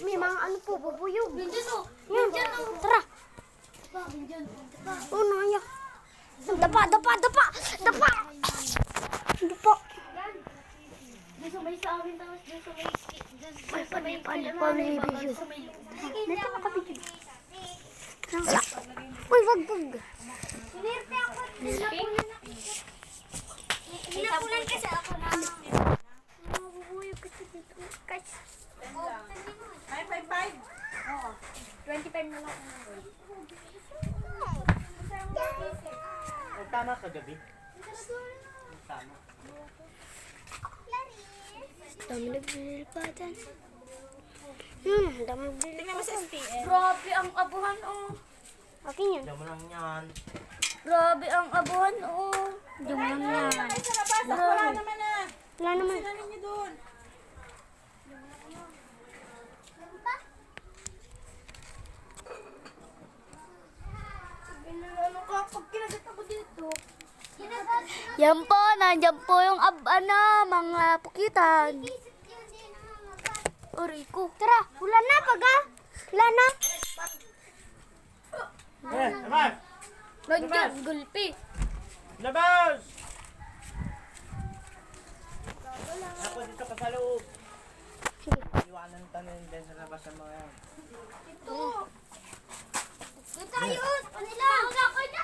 May mga ano po, bubuyog. Yan, tara. Oh, naya. Dapa. Dapa. May sa amin tapos dun sa may Dito ka kapit. Uy, wag. Hinapulan kasi ako na. Bubuyog kasi dito. Guys. 555. Oo. 25 na lang. Tama kagabi. Tama. Dami nagpilipatan. Dami Tingnan mo sa STN. Grabe ang abuhan, oh. Akin yan. Diyan mo lang yan. Grabe ang abuhan, oh. Diyan mo lang yan. Ay, sa labas. Wala naman na. Wala naman. Sila ninyo doon. Ano ka? Pag kinagat ako dito. Yan po, nandyan po yung mga pukitan. Oriko. Tara, wala na paga. Wala na. Labas! Nandiyan, gulpi. Labas! Ako dito ka sa loob. Iwanan tanin din sa labas ng mga yan. Doon tayo. Kanila.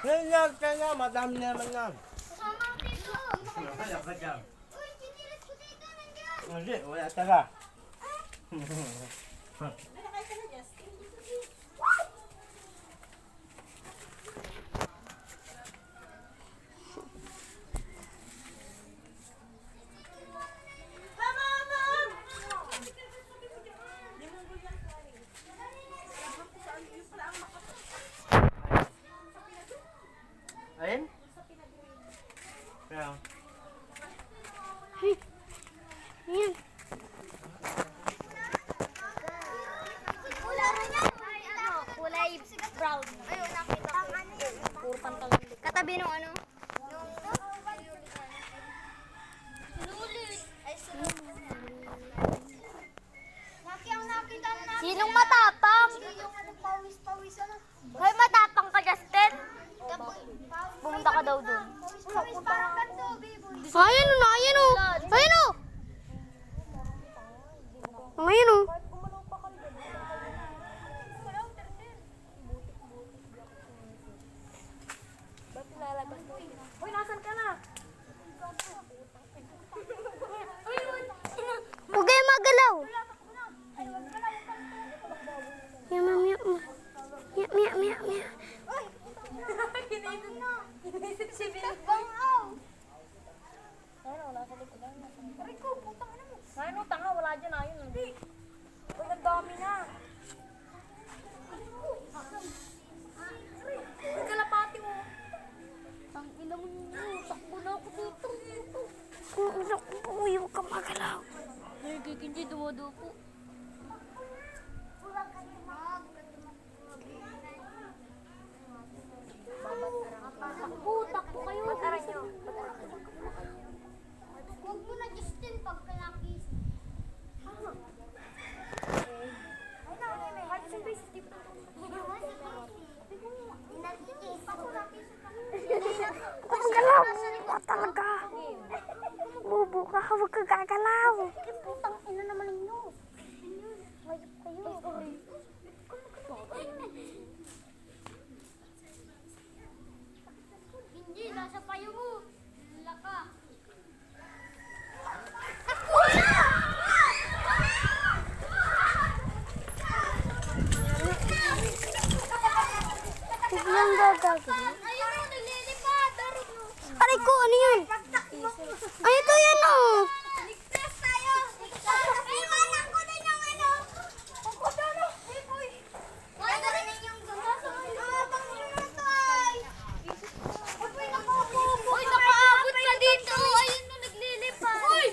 Ngayon ka nga, madami naman yan. Kasama dito. Wala ka dyan. Uy, sinilas ko dito. Nandiyan. Hindi, wala taga. Nakakay ka na, Justin. Ayun? Kaya, Yan. Kulay brown. Ayun, nakita ko. Puro pantalon. Katabi nung ano? Sulit. Ay, sulit. Nakita na. Sinong matapang? Yung ano, pawis-pawis ano. Hoy, matapang ka, Justin. Pumunta ka daw dun. Pawis parang ganito, biboy. Ayan o, ayan o. Ayan o. Ayan o. Uy, nasan ka na? Huwag kayo magalaw. Mia. Inisip si Bilbang, aw. Ayun, wala sa likod. Aray ko, putang ina mo. Ayun, tanga, wala dyan, ayun. Hindi. Uy, ang dami na. Uy, kalapati mo. Ang ina mo nyo, takbo na ako dito. Uy, huwag ka magalaw. Ay, kikinji, dumodupo. Takbo kayo. Pataran nyo. Huwag mo na, Justin, pagka nakis. Magalaw ka talaga. Bubo ka, huwag ka gagalaw. Putang ina naman ninyo. Hayop kayo. Hindi, nasa payo mo. Laka. Biglang gagawin. Ayun, naglilipad. Aray ko, ano yun? Ay, ito yan o. Ligtas tayo. Ay, manang ko din yung ano. Ang kodalo. Ay, boy. Wala na rin yung gumasok. Panginoon. Uy, nakaabot ka dito. Ayun na, naglilipad. Uy!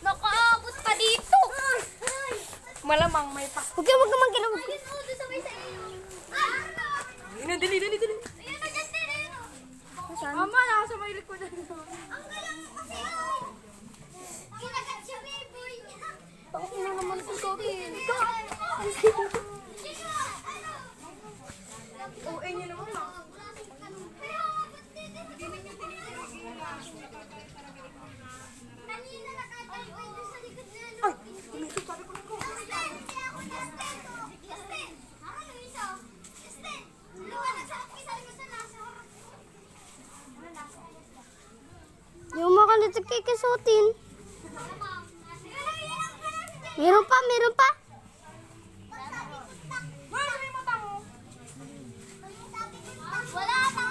Nakaabot ka dito. Malamang may pa. Huwag ka magalaw. Ayun, oh, doon sa may sa iyo. Dali. Ayun na, Justin. Ayun, oh. Mama, nasa may likodan. Ang galang mo kasi, oh. Kinagat siya, baby. Kanina nakatayo ay doon sa likod na ano. Ay, tumisip sabi ko ko. Justin! Justin! Ako yung isa. Justin! Luwanag sa akin sa likod sa nasa. Yung mga kanito kikisutin. Meron pa, meron pa. Wala pa!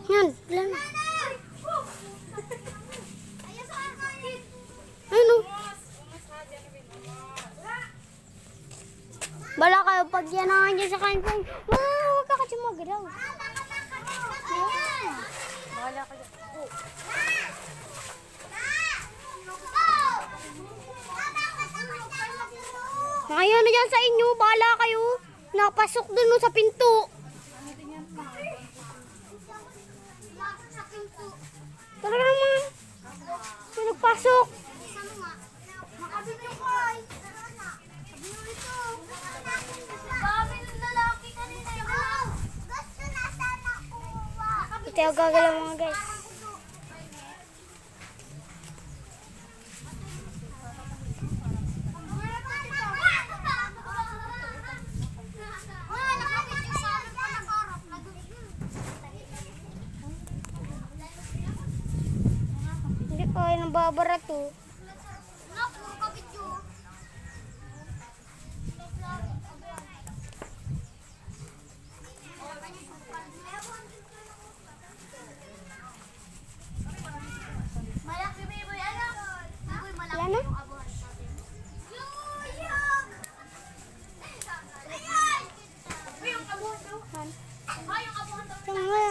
Yan, lang. Ayun sa akin! Ano? Bala kayo, pag yan ang andyan sa kain kain. Wow, huwag ka kasi magalaw. Wala ka dyan. Ngayon na dyan sa inyo, bala kayo. Napasok dun sa pinto. Talaga naman. May nagpasok. Ito yung gagalaw mga guys. Hindi ko ay nababara to. Malaki baby, anak. Uy, malaki Wala na? yung abuhan natin. Yuyok! Ayan! Uy, yung abuhan daw. Ay, yung abuhan daw. Sa mga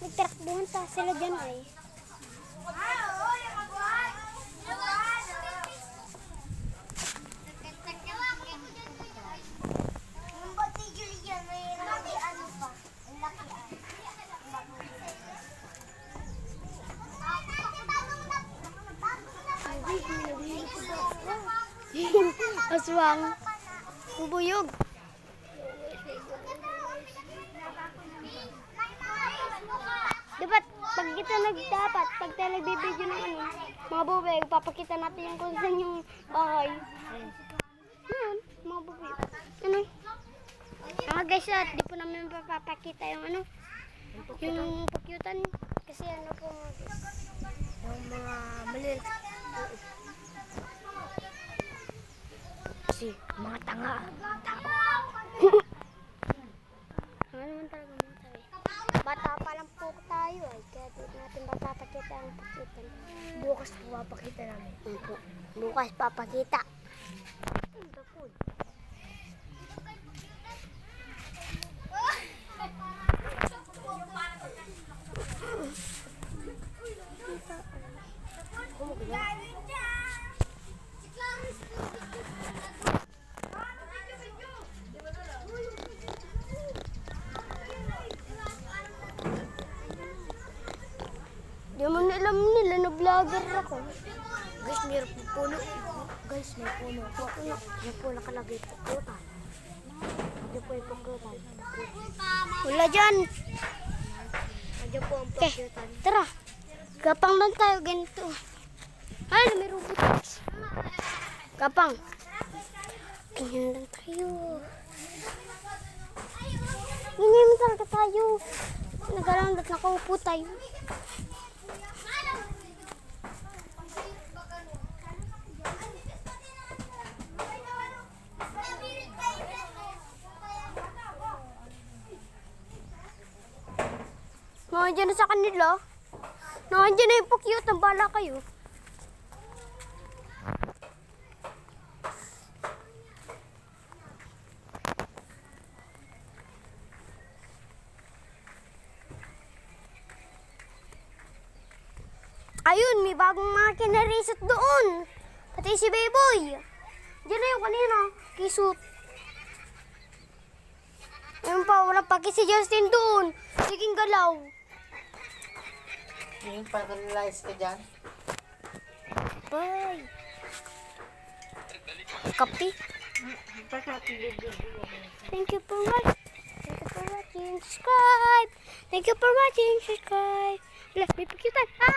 nagtarakbuhan ta sila dyan ay. Oo, yung abuhan. Yung bati Julian, may laki ano pa. Ang laki Aswang. Bubuyog. Dapat pag kita nagdapat, pag tayo nagbibideo ng ano, mga bubay, papakita natin yung kung saan yung bahay. Yan, mga bubay. Ano? Mga guys, di po namin papakita yung ano, yung pakyutan. Kasi ano po mga guys, yung mga malil. Kasi mga tanga. Ano naman talaga mga tayo. Bata pa lang po tayo ay kaya di natin mapapakita ang pakyutan. Bukas papakita namin. Bukas papakita. Di mo na alam nila na vlogger ako. Guys, mayroon po puno. Guys, may puno po. Yan po nakalagay po putan. Yan po yung pukutan. Wala dyan. Yan po ang Okay, pukutan. tara. Gapang lang tayo ganito. Ay, may robots. Gapang. Ganyan lang tayo. Ganyan lang talaga tayo. Nagalaw at nakaupo tayo. Nandiyan na sa kanila. Nandiyan na yung pakyut. Ang bala kayo. Ayun, may bagong mga kinarisot doon. Pati si Beboy. Diyan na yung kanina. Kisut. Ayun pa, wala pa si Justin doon. Siging galaw. Yung paralyze ka dyan. Bye. Kapi. Thank you for watching. Thank you for watching. Subscribe. Thank you for watching. Subscribe. Wala, may pakitan. Ah!